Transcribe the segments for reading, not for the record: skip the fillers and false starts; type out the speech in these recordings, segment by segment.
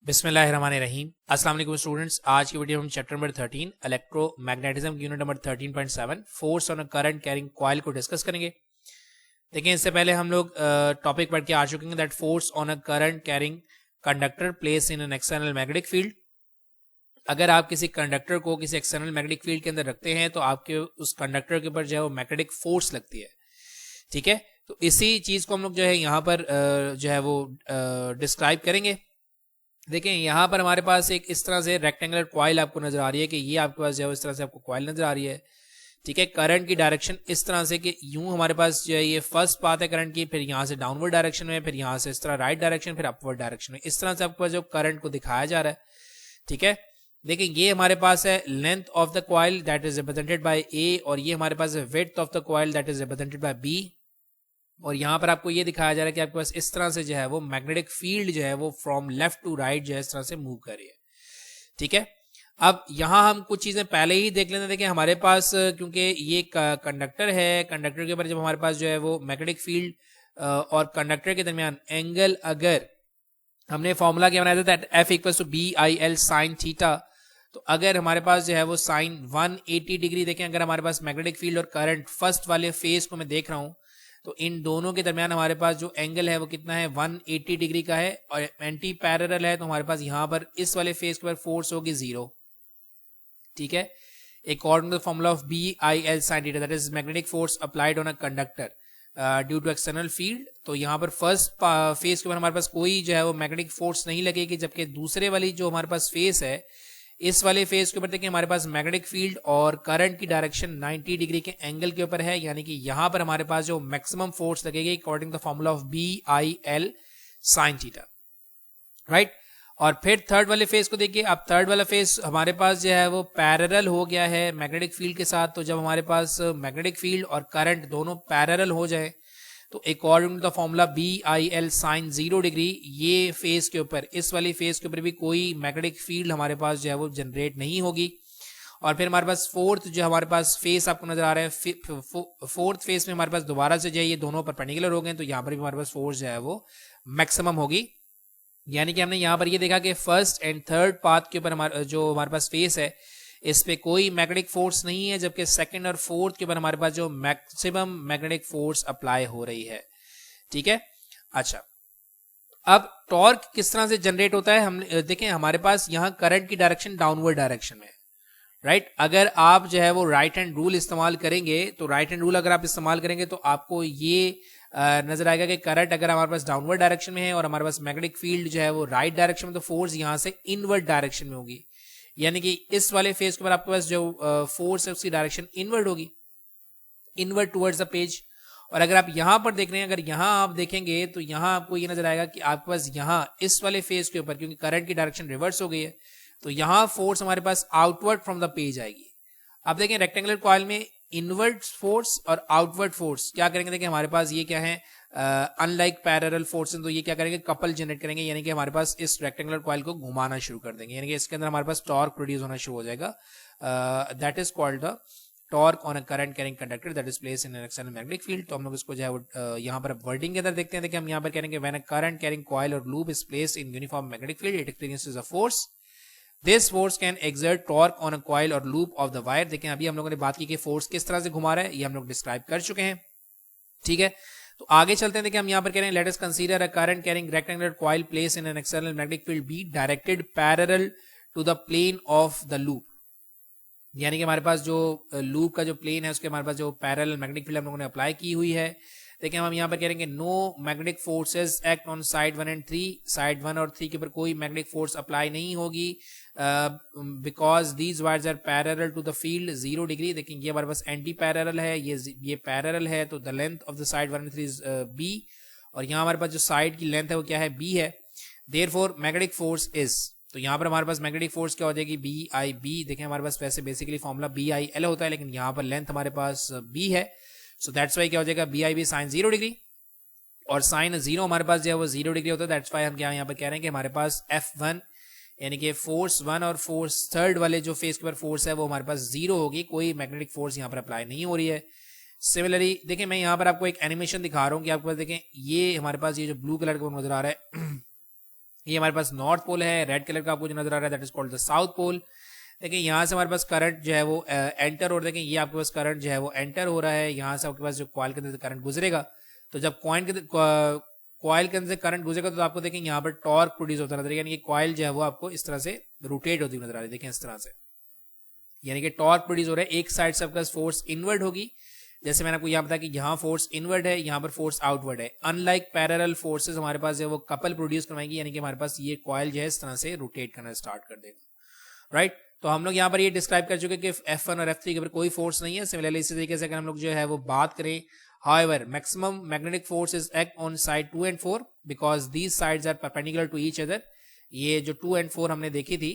बिस्मिल्लाहिर्रहमानिर्रहीम। अस्सलाम वालेकुम स्टूडेंट्स। आज की वीडियो में हम chapter number 13 electromagnetism unit number 13.7 force on a current carrying coil को डिस्कस करेंगे। देखिए, इससे पहले हम लोग टॉपिक पढ़ के आ चुके हैं that force on a current carrying conductor place in an external magnetic field. अगर आप किसी कंडक्टर को किसी एक्सटर्नल मैग्नेटिक फील्ड के अंदर रखते हैं तो आपके उस कंडक्टर के ऊपर जो है वो मैग्नेटिक फोर्स लगती है। ठीक है, तो इसी चीज को हम लोग जो है यहाँ पर जो है वो डिस्क्राइब करेंगे। देखें, यहाँ पर हमारे पास एक इस तरह से रेक्टेंगुलर कॉइल आपको नजर आ रही है कि ये आपके पास जो है इस तरह से आपको कॉइल नजर आ रही है। ठीक है, करंट की डायरेक्शन इस तरह से कि यूं हमारे पास जो है ये फर्स्ट पाथ है करंट की, फिर यहाँ से डाउनवर्ड डायरेक्शन में, फिर यहाँ से इस तरह राइट डायरेक्शन, फिर अपवर्ड डायरेक्शन में, इस तरह से आपके पास जो करंट को दिखाया जा रहा है। ठीक है, देखिए ये हमारे पास है length of the coil that is represented by A, और ये हमारे पास है width of the coil that is represented by B. और यहाँ पर आपको ये दिखाया जा रहा है कि आपके पास इस तरह से जो है वो मैग्नेटिक फील्ड जो है वो फ्रॉम लेफ्ट टू राइट जो है इस तरह से मूव कर रही है। ठीक है, अब यहाँ हम कुछ चीजें पहले ही देख लेते हैं कि हमारे पास क्योंकि ये कंडक्टर है, कंडक्टर के ऊपर जब हमारे पास जो है वो मैग्नेटिक फील्ड और कंडक्टर के दरमियान एंगल, अगर हमने फॉर्मूला क्या बनाया था that F equals to B I L sine theta, तो अगर हमारे पास जो है वो साइन 180 डिग्री, देखें अगर हमारे पास मैग्नेटिक फील्ड और करंट फर्स्ट वाले फेज को मैं देख रहा हूं तो इन दोनों के दरमियान हमारे पास जो एंगल है वो कितना है 180 डिग्री का है, और एंटी पैरेलल है तो हमारे पास यहां पर इस वाले फेज के ऊपर फोर्स होगी 0। ठीक है, according to the formula of B I L sine theta that is magnetic force applied on a conductor due to external field. तो यहाँ पर फर्स्ट फेज के ऊपर हमारे पास कोई जो है वो मैग्नेटिक फोर्स नहीं लगेगी, जबकि दूसरे वाली जो हमारे पास फेस है, इस वाले फेज के ऊपर देखिए हमारे पास मैग्नेटिक फील्ड और करंट की डायरेक्शन 90 डिग्री के एंगल के ऊपर है, यानी कि यहां पर हमारे पास जो मैक्सिमम फोर्स लगेगी according to the formula of B I L sine theta, right. और फिर थर्ड वाले फेज को देखिए, अब थर्ड वाला फेज हमारे पास जो है वो पैरेलल हो गया है मैग्नेटिक फील्ड के साथ। तो जब हमारे पास मैग्नेटिक फील्ड और करंट दोनों पैरेलल हो जाए तो according to the formula B I L sine 0 degree, ये फेज के ऊपर, इस वाली फेज के ऊपर भी कोई मैग्नेटिक फील्ड हमारे पास जो है वो जनरेट नहीं होगी। और फिर हमारे पास फोर्थ जो हमारे पास फेस आपको नजर आ रहा है, फोर्थ फेस में हमारे पास दोबारा से जो है ये दोनों परपेंडिकुलर हो गए, तो यहाँ पर भी हमारे पास फोर्स जो है वो मैक्सिमम होगी। यानी कि हमने यहाँ पर ये देखा कि फर्स्ट एंड थर्ड पाथ के ऊपर जो हमारे पास फेस है इस पे कोई मैग्नेटिक फोर्स नहीं है, जबकि सेकंड और फोर्थ के ऊपर हमारे पास जो मैक्सिमम मैग्नेटिक फोर्स अप्लाई हो रही है। ठीक है, अच्छा, अब टॉर्क किस तरह से जनरेट होता है हम देखें। हमारे पास यहाँ करंट की डायरेक्शन डाउनवर्ड डायरेक्शन में है, राइट। अगर आप जो है वो राइट हैंड रूल इस्तेमाल करेंगे तो राइट हैंड रूल अगर आप इस्तेमाल करेंगे तो आपको ये नजर आएगा कि करंट अगर हमारे पास डाउनवर्ड डायरेक्शन में है और हमारे पास मैग्नेटिक फील्ड जो है वो राइट डायरेक्शन में, तो फोर्स यहां से इनवर्ड डायरेक्शन में होगी, यानी कि इस वाले फेज के ऊपर आपके पास जो फोर्स है उसकी डायरेक्शन इनवर्ड होगी, इनवर्ड टुवर्ड्स द पेज। और अगर आप यहां पर देख रहे हैं, अगर यहां आप देखेंगे तो यहां आपको ये नजर आएगा कि आपके पास यहां इस वाले फेज के ऊपर, क्योंकि करंट की डायरेक्शन रिवर्स हो गई है, तो यहां फोर्स हमारे पास आउटवर्ड फ्रॉम द पेज आएगी। आप देखें रेक्टेंगुलर कॉइल में इनवर्ड फोर्स और आउटवर्ड फोर्स क्या करेंगे, देखिए हमारे पास ये क्या है, अनलाइक पैरेलल फोर्सेस, तो ये क्या करेंगे, कपल जनरेट करेंगे, यानी कि हमारे पास इस रेक्टेंगुलर कॉइल को घुमाना शुरू कर देंगे, यानी कि इसके अंदर हमारे पास टॉर्क प्रोड्यूस होना शुरू हो जाएगा। That is called the torque on a current carrying conductor that is place in an external magnetic field. तो हम लोग इसको जो है यहाँ पर वर्डिंग के अंदर देखते हैं। देखिए हम यहाँ पर करेंगे when a current carrying coil और loop is placed in uniform magnetic field it experiences a force, this force can exert torque on a coil और लूप ऑफ द वायर। देखें अभी हम लोगों ने बात की कि फोर्स किस तरह से घुमा रहा है, ये हम लोग डिस्क्राइब कर चुके हैं। ठीक है, तो आगे चलते हैं। देखिए हम यहाँ पर कह रहे हैं let us consider a current carrying rectangular coil place in an external magnetic field B directed parallel to the plane of the loop, यानी कि हमारे पास जो लूप का जो प्लेन है उसके हमारे पास जो पैरेलल मैग्नेटिक फील्ड हम लोगों ने अप्लाई की हुई है। देखिए हम यहाँ पर कह रहे हैं no magnetic forces act on side 1 and 3, side 1 और 3 के ऊपर कोई मैग्नेटिक फोर्स अप्लाई नहीं होगी because these wires are parallel to the field 0 degree. देखिए ये हमारे पास एंटी पैरेलल है, ये पैरेलल है, तो the length of the side 1 and 3 is B, और यहाँ हमारे पास जो साइड की लेंथ है वो क्या है, बी है। देयरफॉर मैग्नेटिक फोर्स इज, तो यहाँ पर हमारे पास मैग्नेटिक फोर्स क्या हो जाएगी, बी आई बी। देखें हमारे पास वैसे basically formula B I L होता है, लेकिन यहाँ पर लेंथ हमारे पास बी है, सो दैट्स वाई क्या हो जाएगा, B I B sine 0 degree, और साइन 0 हमारे पास जो है वो 0 डिग्री होता है। दैट्स वाई हम क्या यहाँ पर कह रहे हैं कि हमारे पास F1 यानी कि फोर्स 1 और फोर्स थर्ड वाले जो फेस के ऊपर फोर्स है वो हमारे पास 0 होगी, कोई मैग्नेटिक फोर्स यहाँ पर अप्लाई नहीं हो रही है। सिमिलरली देखिए मैं यहाँ पर आपको एक एनिमेशन दिखा रहा हूँ कि आपके पास देखें ये हमारे पास ये जो ब्लू कलर का नजर आ रहा है ये हमारे पास नॉर्थ पोल है, रेड कलर का आपको जो नजर आ रहा है that is called the south pole. देखिए यहाँ से हमारे पास करंट जो है वो एंटर हो रहा है, देखिए ये आपके पास करंट जो है वो एंटर हो रहा है, यहाँ से आपके पास जो कॉइल के अंदर करंट गुजरेगा, तो जब कॉइल के अंदर से करंट गुजरेगा तो आपको देखें यहाँ पर टॉर्क प्रोड्यूस होता नजर, यानी कि कॉइल जो है वो आपको इस तरह से रोटेट होती हुई नजर आ रही है, देखें इस तरह से, यानी कि टॉर्क प्रोड्यूस हो रहा है। एक साइड से आपका फोर्स इनवर्ड होगी, जैसे मैंने आपको यहाँ बताया कि यहाँ फोर्स इनवर्ड है, यहाँ पर फोर्स आउटवर्ड है। अनलाइक पैरेलल फोर्सेस हमारे पास जो वो कपल प्रोड्यूस करवाएंगी, यानी कि हमारे पास ये कॉइल जो है इस तरह से रोटेट करना स्टार्ट कर देगा, राइट। तो हम लोग यहाँ पर ये डिस्क्राइब कर चुके कि F1 और F3 के ऊपर कोई फोर्स नहीं है। सिमिलरली इसी तरीके से अगर हम लोग जो है वो बात करें, however maximum magnetic force is act on side 2 and 4 because these sides are perpendicular to each other। ये जो 2 and 4 हमने देखी थी,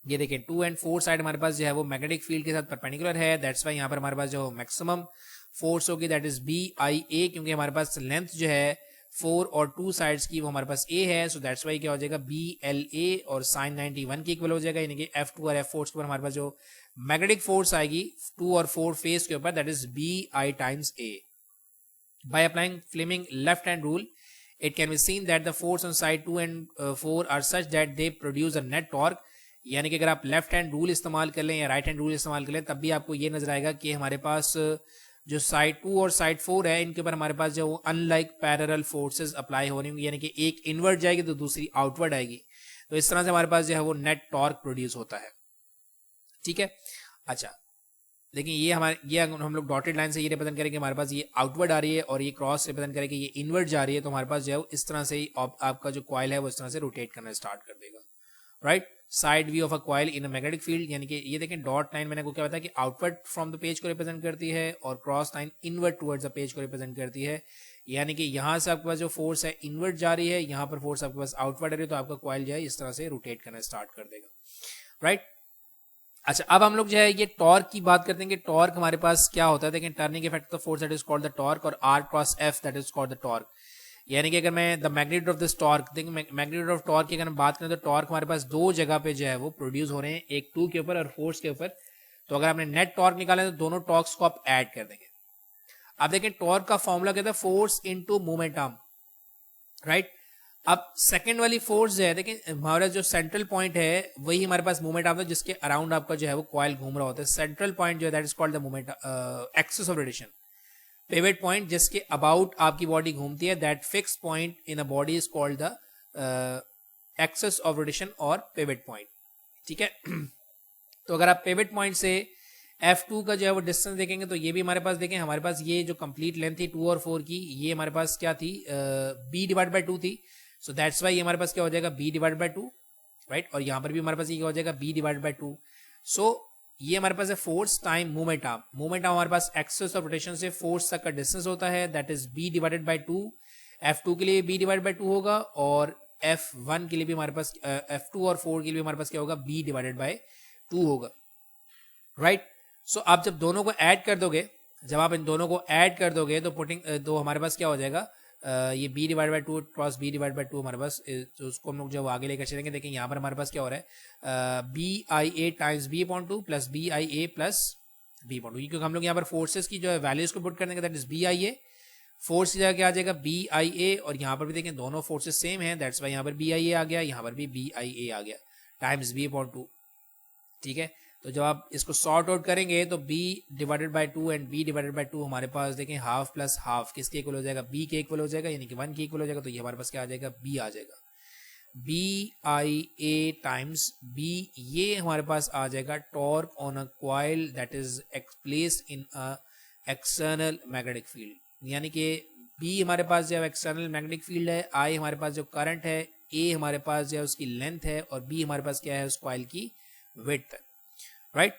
ये देखें 2 and 4 साइड हमारे पास जो है वो मैग्नेटिक फील्ड के साथ परपेंडिकुलर है, दैट्स वाई यहाँ पर हमारे पास जो मैक्सिमम फोर्स होगी दैट इज BIA, क्योंकि हमारे पास लेंथ जो है 4 और 2 साइड्स की वो हमारे पास A है, सो दैट्स वाई क्या हो जाएगा BLA और sin 91 की इक्वल हो जाएगा, यानी कि F2 और F4 के ऊपर हमारे पास जो मैग्नेटिक फोर्स आएगी 2 और 4 फेस के ऊपर that is BI times A। By applying Fleming left hand rule, it can be seen that the force on side 2 and 4 are such that they produce a net torque। यानी कि अगर आप left hand rule इस्तेमाल कर लें या right hand rule इस्तेमाल कर लें तब भी आपको ये नजर आएगा कि हमारे पास जो साइड 2 और साइड 4 है इनके ऊपर हमारे पास जो अनलाइक पैरेलल फोर्सेस अप्लाई होनी होंगी, यानी कि एक इनवर्ड जाएगी तो दूसरी आउटवर्ड आएगी, तो इस तरह से हमारे पास जो है वो नेट टॉर्क प्रोड्यूस होता है, ठीक है। अच्छा लेकिन ये हम लोग डॉटेड लाइन से ये रिप्रेजेंट करें कि हमारे पास ये आउटवर्ड आ रही है और ये क्रॉस रिप्रेजेंट करें कि ये इनवर्ड जा रही है, तो हमारे पास जो है इस तरह से आपका जो कॉइल है वो इस तरह से रोटेट करना स्टार्ट कर देगा, right. Side view of a coil in a magnetic field, यानी कि ये देखें डॉट लाइन मैंने आपको क्या बताया कि आउटवर्ड फ्रॉम द पेज को रिप्रेजेंट करती है और cross line inward towards the page को रिप्रेजेंट करती है, यानी कि यहाँ से आपके पास जो फोर्स है इनवर्ड जा रही है, यहाँ पर फोर्स आपके पास आउटवर्ड आ रही है, तो आपका कॉइल जो है इस तरह से रोटेट करना स्टार्ट कर देगा, राइट। अच्छा अब हम लोग जो है ये टॉर्क की बात करते हैं कि टॉर्क हमारे पास क्या होता है। देखें turning effect of force that is called the torque और R cross F that is called the torque, यानी कि अगर मैं the magnitude of this torque, देखिए मैग्नीट्यूड ऑफ टॉर्क की अगर हम बात करें तो टॉर्क हमारे पास दो जगह पे जो है वो प्रोड्यूस हो रहे हैं, एक 2 के ऊपर और फोर्स के ऊपर, तो अगर आपने नेट टॉर्क निकाला तो दोनों टॉर्क्स को आप ऐड कर देंगे। अब देखें टॉर्क का फॉर्मूला कहता है फोर्स इनटू मोमेंटम, राइट। अब सेकंड वाली फोर्स जो है देखिए हमारा जो सेंट्रल पॉइंट है वही हमारे पास मोमेंट आता है जिसके अराउंड आपका जो है वो कॉइल घूम रहा होता है। सेंट्रल पॉइंट जो है that is called the moment axis of rotation. Pivot point जिसके अबाउट आपकी बॉडी घूमती है that fix point in a body is called the axis of rotation और पिवट पॉइंट, ठीक है। तो अगर आप पिवट पॉइंट से F2 का जो है वो डिस्टेंस देखेंगे तो ये भी हमारे पास देखें हमारे पास ये जो कंप्लीट लेंथ थी 2 और 4 की, ये हमारे पास क्या थी B डिवाइड बाई 2 थी, सो दैट्स वाई हमारे पास क्या हो जाएगा B डिवाइड बाई 2, राइट। और यहाँ पर भी हमारे पास ये क्या हो जाएगा B डिवाइड बाई 2। सो ये हमारे पास है force time moment arm, moment arm हमारे पास एक्सिस ऑफ रोटेशन से फोर्स तक का डिस्टेंस होता है that is B divided by 2। F2 के लिए B डिवाइड बाई 2 होगा और F1 के लिए भी हमारे पास F2 और 4 के लिए भी हमारे पास क्या होगा B डिवाइडेड बाई 2 होगा, राइट। सो आप जब दोनों को ऐड कर दोगे, जब आप इन दोनों को ऐड कर दोगे तो तो हमारे पास क्या हो जाएगा ये B divide by 2 cross B divide by 2 हमारे पास, तो उसको हम लोग जब आगे लेकर चलेंगे देखिए यहाँ पर हमारे पास क्या हो रहा है BIA times B/2 plus BIA plus B/2, क्योंकि हम लोग यहाँ पर फोर्सेस की जो है वैल्यूज को पुट करने का दैट इज BIA, फोर्स की जगह क्या आ जाएगा BIA, और यहाँ पर भी देखें दोनों फोर्सेस सेम है दैट्स वाई यहाँ पर BIA आ गया, यहाँ पर भी BIA आ गया टाइम्स B/2, ठीक है। तो जब आप इसको सॉर्ट आउट करेंगे तो B divided by 2 and B divided by 2 हमारे पास देखें हाफ प्लस हाफ किसके इक्वल हो जाएगा B के इक्वल हो जाएगा, यानी कि 1 के इक्वल हो जाएगा, तो ये हमारे पास क्या आ जाएगा B आ जाएगा BIA टाइम्स B, ये हमारे पास आ जाएगा torque on a coil that is placed in a external magnetic field, यानी कि B हमारे पास जो है एक्सटर्नल मैग्नेटिक फील्ड है, I हमारे पास जो करंट है, A हमारे पास जो है उसकी लेंथ है और B हमारे पास क्या है उस कॉइल की विड्थ है, राइट।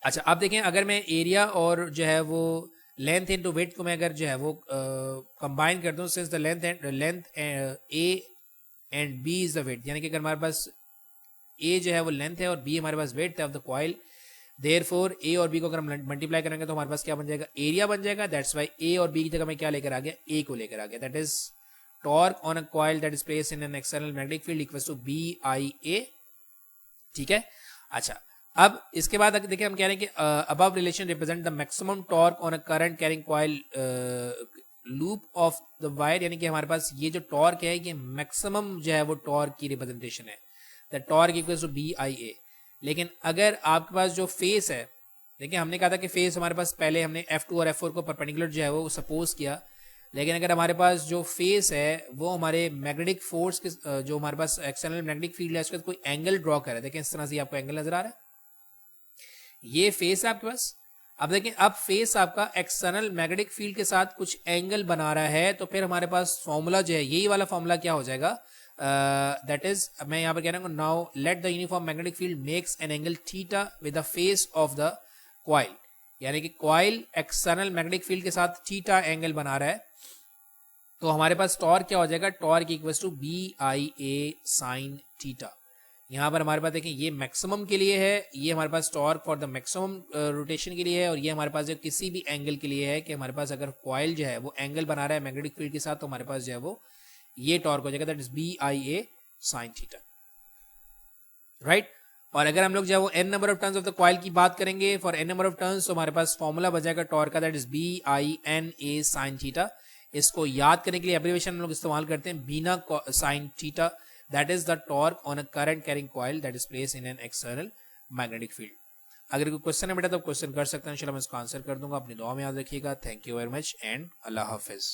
अच्छा अब देखें अगर मैं एरिया और जो है वो लेंथ इनटू विड्थ को मैं अगर जो है वो कंबाइन कर दूं, since the length A and B is the width, यानी कि अगर हमारे पास A जो है वो लेंथ है और B हमारे पास विड्थ है of the coil, therefore A और B को अगर हम मल्टीप्लाई करेंगे तो हमारे पास क्या बन जाएगा एरिया बन जाएगा, दैट्स वाई A और B की जगह मैं क्या लेकर आ गया A को लेकर आ गया, that is torque on a coil that is placed in an external magnetic field equals to BIA, ठीक है। अच्छा अब इसके बाद देखिए हम कह रहे हैं कि above relation represent the maximum torque on a current carrying coil loop of the wire, यानी कि हमारे पास ये जो टॉर्क है ये मैक्सिमम जो है वो टॉर्क की रिप्रेजेंटेशन है, the torque equals to B I A. लेकिन अगर आपके पास जो फेस है, देखिए हमने कहा था कि फेस हमारे पास पहले हमने F2 और F4 को परपेंडिकुलर जो है वो सपोज किया, लेकिन अगर हमारे पास जो फेस है वो हमारे मैग्नेटिक फोर्स के जो हमारे पास एक्सटर्नल मैग्नेटिक फील्ड है उसके साथ कोई एंगल ड्रॉ कर रहा है, देखिए इस तरह से आपको एंगल नजर आ रहा है, ये फेस है आपके पास। अब देखें, अब फेस आपका एक्सटर्नल मैग्नेटिक फील्ड के साथ कुछ एंगल बना रहा है, तो फिर हमारे पास फॉर्मूला जो है यही वाला फॉर्मूला क्या हो जाएगा, दैट इज मैं यहाँ पर कह रहा हूँ now let the uniform magnetic field makes an angle theta with the face of the coil, यानी कि क्वाइल एक्सटर्नल मैग्नेटिक फील्ड के साथ थीटा एंगल बना रहा है, तो हमारे पास टॉर्क क्या हो जाएगा, torque equals to B I A sine theta. यहाँ पर हमारे पास देखें ये मैक्सिमम के लिए है, ये हमारे पास torque for the maximum rotation के लिए है, और ये हमारे पास जो किसी भी एंगल के लिए है कि हमारे पास अगर कॉइल जो है वो एंगल बना रहा है मैग्नेटिक फील्ड के साथ, तो हमारे पास जो है वो ये टॉर्क हो जाएगा, that is B I A sine theta, right. और अगर हम लोग जो है वो n number of turns of the coil की बात करेंगे, for n number of turns, तो हमारे पास फॉर्मूला बचेगा टॉर्क का, that is B I N A sine theta. इसको याद करने के लिए एब्रिविएशन हम लोग इस्तेमाल करते हैं BINA sine theta, that is the torque on a current carrying coil that is placed in an external magnetic field। अगर कोई क्वेश्चन है बेटा तो क्वेश्चन कर सकते हैं, इंशाल्लाह मैं इसको आंसर कर दूंगा। अपनी दुआ में याद रखिएगा। Thank you very much and Allah Hafiz.